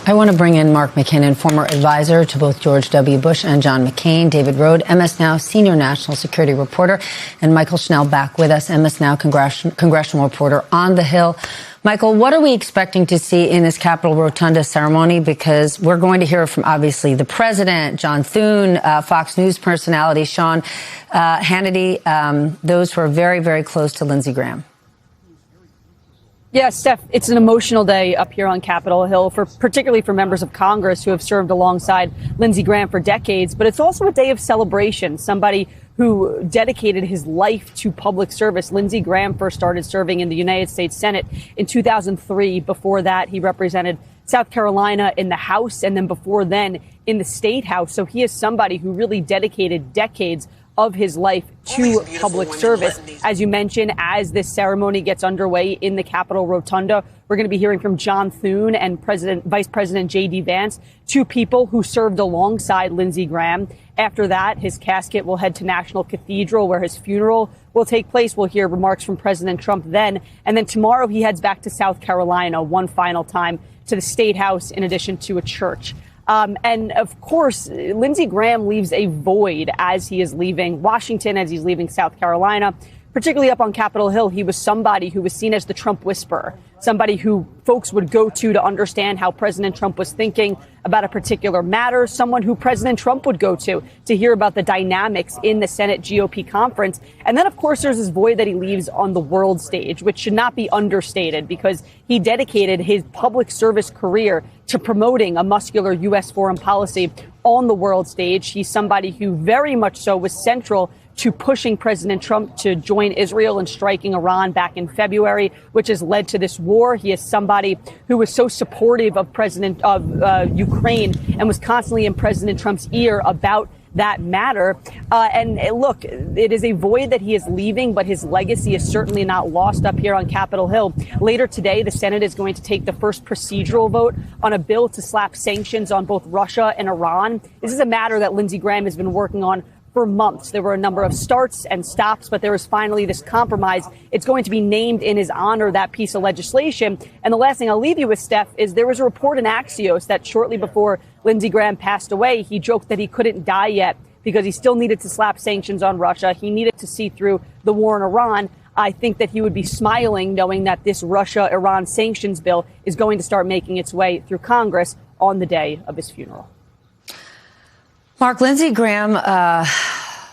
I want to bring in Mark McKinnon, former advisor to both George W. Bush and John McCain, David Rode, MS Now senior national security reporter, and Michael Schnell back with us, MS Now congressional reporter on the Hill. Michael, what are we expecting to see in this Capitol Rotunda ceremony? Because we're going to hear from, obviously, the president, John Thune, Fox News personality, Sean Hannity, those who are very, very close to Lindsey Graham. Yeah, Steph, it's an emotional day up here on Capitol Hill, particularly for members of Congress who have served alongside Lindsey Graham for decades. But it's also a day of celebration. Somebody who dedicated his life to public service. Lindsey Graham first started serving in the United States Senate in 2003. Before that, he represented South Carolina in the House, and then before then in the State House. So he is somebody who really dedicated decades of his life to public service. As you mentioned, as this ceremony gets underway in the Capitol Rotunda, we're going to be hearing from John Thune and Vice President J.D. Vance, two people who served alongside Lindsey Graham. After that, his casket will head to National Cathedral, where his funeral will take place. We'll hear remarks from President Trump then. And then tomorrow he heads back to South Carolina one final time to the State House in addition to a church. And of course, Lindsey Graham leaves a void as he is leaving Washington, as he's leaving South Carolina, particularly up on Capitol Hill. He was somebody who was seen as the Trump whisperer, somebody who folks would go to understand how President Trump was thinking about a particular matter, someone who President Trump would go to hear about the dynamics in the Senate GOP conference. And then, of course, there's this void that he leaves on the world stage, which should not be understated because he dedicated his public service career to promoting a muscular U.S. foreign policy on the world stage. He's somebody who very much so was central to pushing President Trump to join Israel and striking Iran back in February, which has led to this war. He is somebody who was so supportive of Ukraine and was constantly in President Trump's ear about that matter. And look, it is a void that he is leaving, but his legacy is certainly not lost up here on Capitol Hill. Later today, the Senate is going to take the first procedural vote on a bill to slap sanctions on both Russia and Iran. This is a matter that Lindsey Graham has been working on for months. There were a number of starts and stops, but there was finally this compromise. It's going to be named in his honor, that piece of legislation. And the last thing I'll leave you with, Steph, is there was a report in Axios that shortly before Lindsey Graham passed away, he joked that he couldn't die yet because he still needed to slap sanctions on Russia. He needed to see through the war in Iran. I think that he would be smiling knowing that this Russia-Iran sanctions bill is going to start making its way through Congress on the day of his funeral. Mark, Lindsey Graham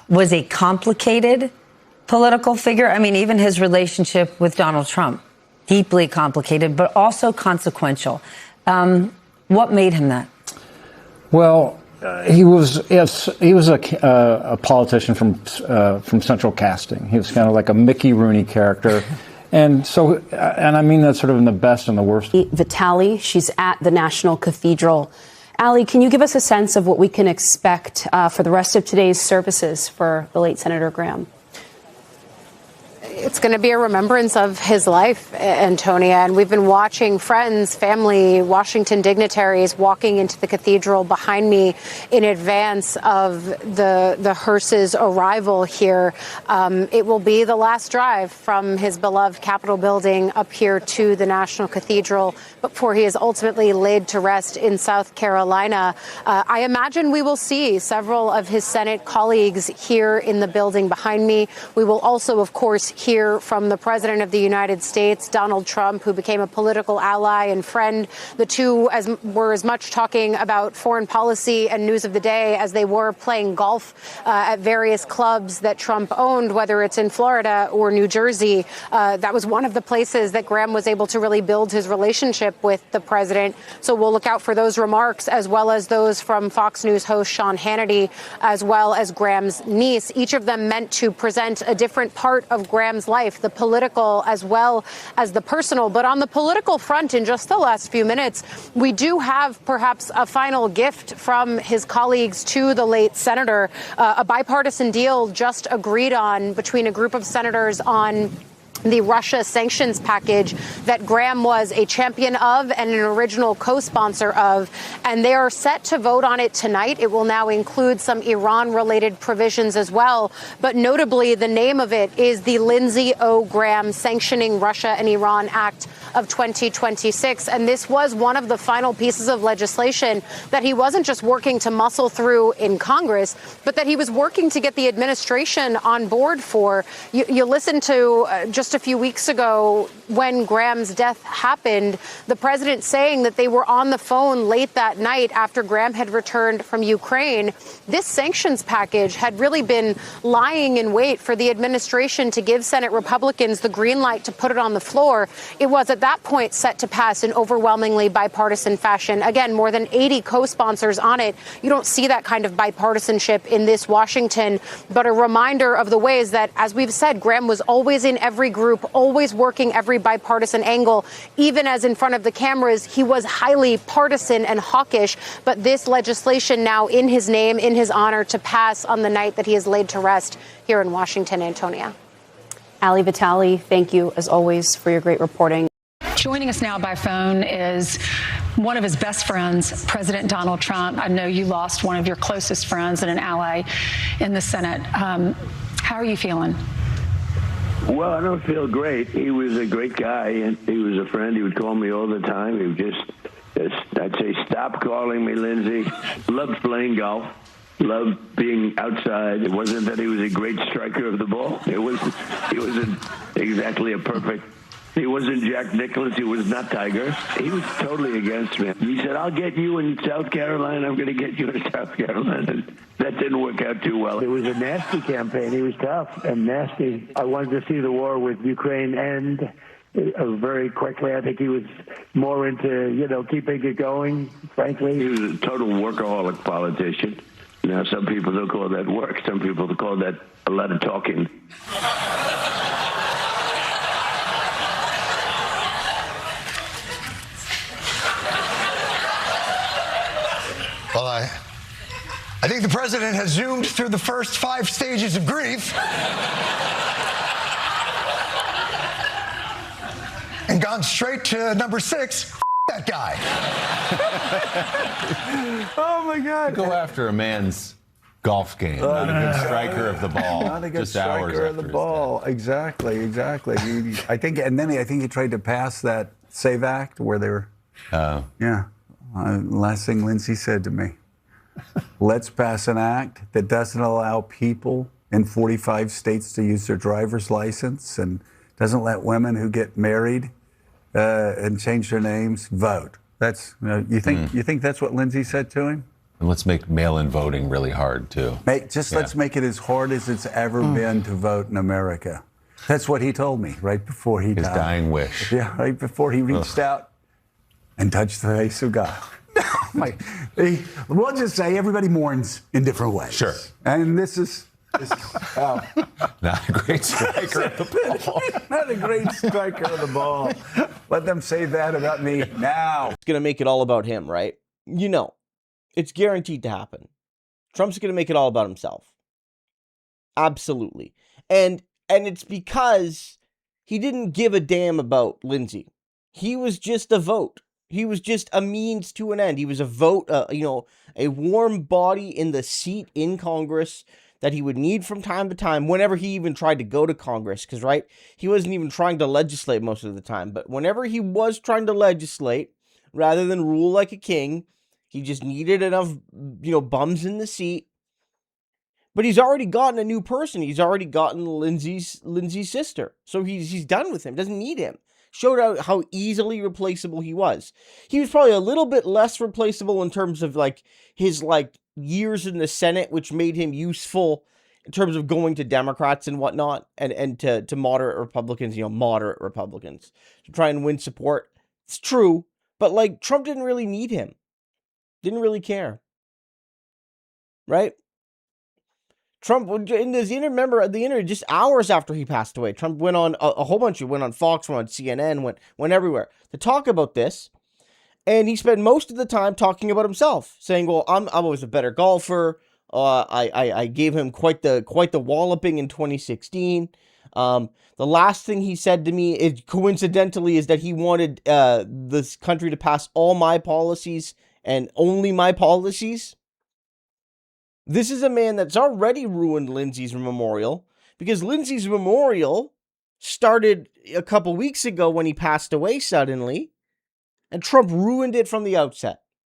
was a complicated political figure. I mean, even his relationship with Donald Trump, deeply complicated, but also consequential. What made him that? Well, he was a politician from central casting. He was kind of like a Mickey Rooney character. And so, and I mean that sort of in the best and the worst. Vitaly, she's at the National Cathedral. Ali, can you give us a sense of what we can expect for the rest of today's services for the late Senator Graham? It's going to be a remembrance of his life, Antonia, and we've been watching friends, family, Washington dignitaries walking into the cathedral behind me in advance of the hearse's arrival here. It will be the last drive from his beloved Capitol building up here to the National Cathedral before he is ultimately laid to rest in South Carolina. I imagine we will see several of his Senate colleagues here in the building behind me. We will also, of course, hear from the President of the United States, Donald Trump, who became a political ally and friend. The two were as much talking about foreign policy and news of the day as they were playing golf at various clubs that Trump owned, whether it's in Florida or New Jersey. That was one of the places that Graham was able to really build his relationship with the president. So we'll look out for those remarks, as well as those from Fox News host Sean Hannity, as well as Graham's niece, each of them meant to present a different part of Graham's life, the political as well as the personal. But on the political front, in just the last few minutes, we do have perhaps a final gift from his colleagues to the late senator, a bipartisan deal just agreed on between a group of senators on the Russia sanctions package that Graham was a champion of and an original co-sponsor of, and they are set to vote on it tonight. It will now include some Iran-related provisions as well, but notably the name of it is the Lindsey O. Graham Sanctioning Russia and Iran Act of 2026, and this was one of the final pieces of legislation that he wasn't just working to muscle through in Congress, but that he was working to get the administration on board for. You listened to just a few weeks ago when Graham's death happened, the president saying that they were on the phone late that night after Graham had returned from Ukraine. This sanctions package had really been lying in wait for the administration to give Senate Republicans the green light to put it on the floor. It was at that point set to pass in overwhelmingly bipartisan fashion. Again, more than 80 co-sponsors on it. You don't see that kind of bipartisanship in this Washington, but a reminder of the ways that, as we've said, Graham was always in every group, always working every bipartisan angle. Even as in front of the cameras, he was highly partisan and hawkish. But this legislation now in his name, in his honor, to pass on the night that he is laid to rest here in Washington, Antonia. Ali Vitale, thank you, as always, for your great reporting. Joining us now by phone is one of his best friends, President Donald Trump. I know you lost one of your closest friends and an ally in the Senate. How are you feeling? Well, I don't feel great. He was a great guy, and he was a friend. He would call me all the time. He would I'd say, stop calling me, Lindsey. Loved playing golf. Loved being outside. It wasn't that he was a great striker of the ball. He wasn't exactly a perfect. He wasn't Jack Nicklaus. He was not Tiger. He was totally against me. He said, I'll get you in South Carolina. I'm going to get you in South Carolina. That didn't work out too well. It was a nasty campaign. He was tough and nasty. I wanted to see the war with Ukraine end very quickly. I think he was more into, keeping it going, frankly. He was a total workaholic politician. Now, some people don't call that work. Some people call that a lot of talking. Well, I think the president has zoomed through the first 5 stages of grief and gone straight to number 6. That guy. Oh my God! Go after a man's golf game, not a good striker of the ball. Not a good just striker of the ball. Exactly. I think he tried to pass that SAVE Act where they were. Yeah. Last thing Lindsey said to me, let's pass an act that doesn't allow people in 45 states to use their driver's license and doesn't let women who get married and change their names vote. That's you think that's what Lindsey said to him? And let's make mail-in voting really hard too. Let's make it as hard as it's ever been to vote in America. That's what he told me right before he died. His dying wish. Yeah, right before he reached out and touched the face of God. We'll just say everybody mourns in different ways. Sure. And this is not a great striker of the ball. Not a great striker of the ball. Let them say that about me now. It's going to make it all about him, right? It's guaranteed to happen. Trump's going to make it all about himself. Absolutely. And it's because he didn't give a damn about Lindsey. He was just a vote. He was just a means to an end. He was a vote, a warm body in the seat in Congress that he would need from time to time whenever he even tried to go to Congress. Because, right, he wasn't even trying to legislate most of the time. But whenever he was trying to legislate, rather than rule like a king, he just needed enough, bums in the seat. But he's already gotten a new person. He's already gotten Lindsey's sister. So he's done with him. Doesn't need him. Showed out how easily replaceable he was. He was probably a little bit less replaceable in terms of his years in the Senate, which made him useful in terms of going to Democrats and whatnot, and to moderate Republicans, to try and win support. It's true, but Trump didn't really need him. Didn't really care. Right? Trump, in the interview, just hours after he passed away, Trump went on a whole bunch. He went on Fox, went on CNN, went everywhere to talk about this. And he spent most of the time talking about himself, saying, well, I'm always a better golfer. I gave him quite the walloping in 2016. The last thing he said to me, coincidentally, is that he wanted this country to pass all my policies and only my policies. This is a man that's already ruined Lindsey's memorial, because Lindsey's memorial started a couple weeks ago when he passed away suddenly, and Trump ruined it from the outset.